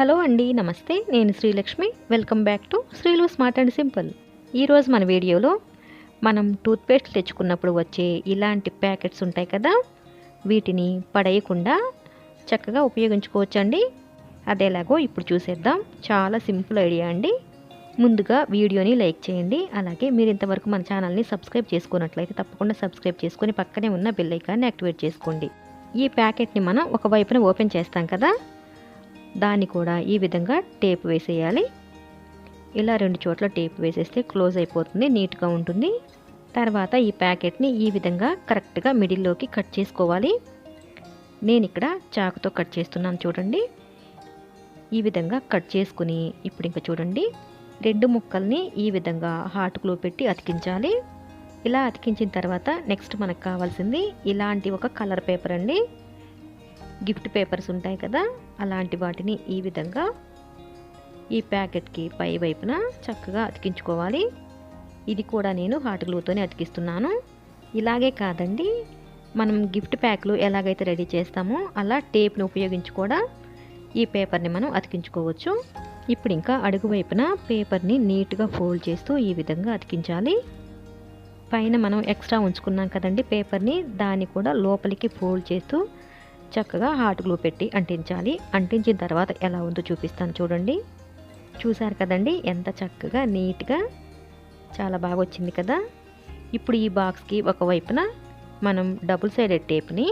Hello అండి, నమస్తే. నేను Srilakshmi. Welcome back to Sreelu smart and simple. ఈరోజు మన వీడియోలో మనం టూత్పేస్ట్ తెచ్చుకున్నప్పుడు వచ్చే ఇలాంటి ప్యాకెట్స్ ఉంటాయి కదా, వీటిని పడేయకుండా చక్కగా ఉపయోగించుకోవచ్చండి. అదేలాగో ఇప్పుడు చూసేద్దాం. చాలా సింపుల్ ఐడియా అండి. ముందుగా వీడియోని లైక్ చేయండి. అలాగే మీరు ఇంతవరకు మన ఛానల్ని సబ్స్క్రైబ్ చేసుకున్నట్లయితే తప్పకుండా సబ్స్క్రైబ్ చేసుకొని పక్కనే ఉన్న బెల్ ఐకాన్ని యాక్టివేట్ చేసుకోండి. ఈ ప్యాకెట్ని మనం ఒకవైపున ఓపెన్ చేస్తాం కదా, దాన్ని కూడా ఈ విధంగా టేప్ వేసేయాలి. ఇలా 2 చోట్ల టేప్ వేసేస్తే క్లోజ్ అయిపోతుంది, నీట్గా ఉంటుంది. తర్వాత ఈ ప్యాకెట్ని ఈ విధంగా కరెక్ట్గా మిడిల్లోకి కట్ చేసుకోవాలి. నేను ఇక్కడ చాకుతో కట్ చేస్తున్నాను చూడండి. ఈ విధంగా కట్ చేసుకుని ఇప్పుడు ఇంకా చూడండి, 2 ముక్కల్ని ఈ విధంగా హాట్ గ్లూ పెట్టి అతికించాలి. ఇలా అతికించిన తర్వాత నెక్స్ట్ మనకు కావాల్సింది ఇలాంటి ఒక కలర్ పేపర్ అండి. గిఫ్ట్ పేపర్స్ ఉంటాయి కదా, అలాంటి వాటిని ఈ విధంగా ఈ ప్యాకెట్కి పై వైపున చక్కగా అతికించుకోవాలి. ఇది కూడా నేను హాట్ గ్లూతోనే అతికిస్తున్నాను. ఇలాగే కాదండి, మనం గిఫ్ట్ ప్యాక్లు ఎలాగైతే రెడీ చేస్తామో అలా టేప్ని ఉపయోగించి కూడా ఈ పేపర్ని మనం అతికించుకోవచ్చు. ఇప్పుడు ఇంకా అడుగు వైపున పేపర్ని నీట్గా ఫోల్డ్ చేస్తూ ఈ విధంగా అతికించాలి. పైన మనం ఎక్స్ట్రా ఉంచుకున్నాం కదండి పేపర్ని, దాన్ని కూడా లోపలికి ఫోల్డ్ చేస్తూ చక్కగా హాట్ గ్లూ పెట్టి అంటించాలి. అంటించిన తర్వాత ఎలా ఉందో చూపిస్తాను చూడండి. చూసారు కదండి, ఎంత చక్కగా నీట్గా చాలా బాగా వచ్చింది కదా. ఇప్పుడు ఈ బాక్స్కి ఒకవైపున మనం డబుల్ సైడెడ్ టేప్ని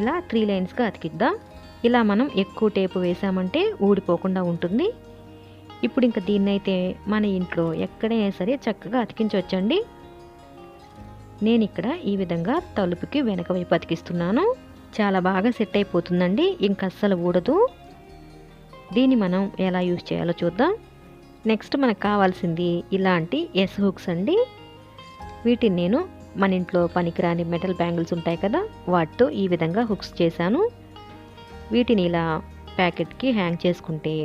ఇలా 3 లైన్స్గా అతికిద్దాం. ఇలా మనం ఎక్కువ టేపు వేసామంటే ఊడిపోకుండా ఉంటుంది. ఇప్పుడు ఇంకా దీన్నైతే మన ఇంట్లో ఎక్కడైనా సరే చక్కగా అతికించవచ్చండి. నేను ఇక్కడ ఈ విధంగా తలుపుకి వెనక వైపు అతికిస్తున్నాను. చాలా బాగా సెట్ అయిపోతుందండి, ఇంకా అస్సలు ఊడదు. దీన్ని మనం ఎలా యూజ్ చేయాలో చూద్దాం. నెక్స్ట్ మనకు కావాల్సింది ఇలాంటి ఎస్ హుక్స్ అండి. వీటిని నేను మన ఇంట్లో పనికిరాని మెటల్ బ్యాంగిల్స్ ఉంటాయి కదా, వాటితో ఈ విధంగా హుక్స్ చేశాను. వీటిని ఇలా ప్యాకెట్కి హ్యాంగ్ చేసుకుంటే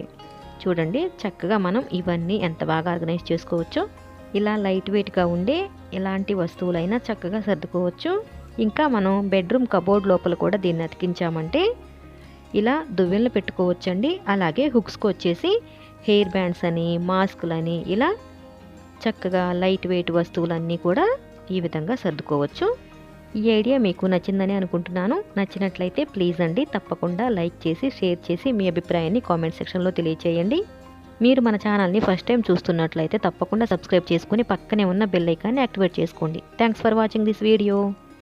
చూడండి, చక్కగా మనం ఇవన్నీ ఎంత బాగా ఆర్గనైజ్ చేసుకోవచ్చో. ఇలా లైట్ వెయిట్గా ఉండే ఎలాంటి వస్తువులైనా చక్కగా సర్దుకోవచ్చు. ఇంకా మనం బెడ్రూమ్ కబోర్డ్ లోపల కూడా దీన్ని అతికించామంటే ఇలా దువ్వెనలు పెట్టుకోవచ్చండి. అలాగే హుక్స్కి వచ్చేసి హెయిర్ బ్యాండ్స్ అని, మాస్కులని ఇలా చక్కగా లైట్ వెయిట్ వస్తువులన్నీ కూడా ఈ విధంగా సర్దుకోవచ్చు. ఈ ఐడియా మీకు నచ్చిందని అనుకుంటున్నాను. నచ్చినట్లయితే ప్లీజ్ అండి తప్పకుండా లైక్ చేసి, షేర్ చేసి మీ అభిప్రాయాన్ని కామెంట్ సెక్షన్లో తెలియచేయండి. మీరు మన ఛానల్ని ఫస్ట్ టైం చూస్తున్నట్లయితే తప్పకుండా సబ్స్క్రైబ్ చేసుకుని పక్కనే ఉన్న బెల్ ఐకాన్ని యాక్టివేట్ చేసుకోండి. Thanks for watching this video.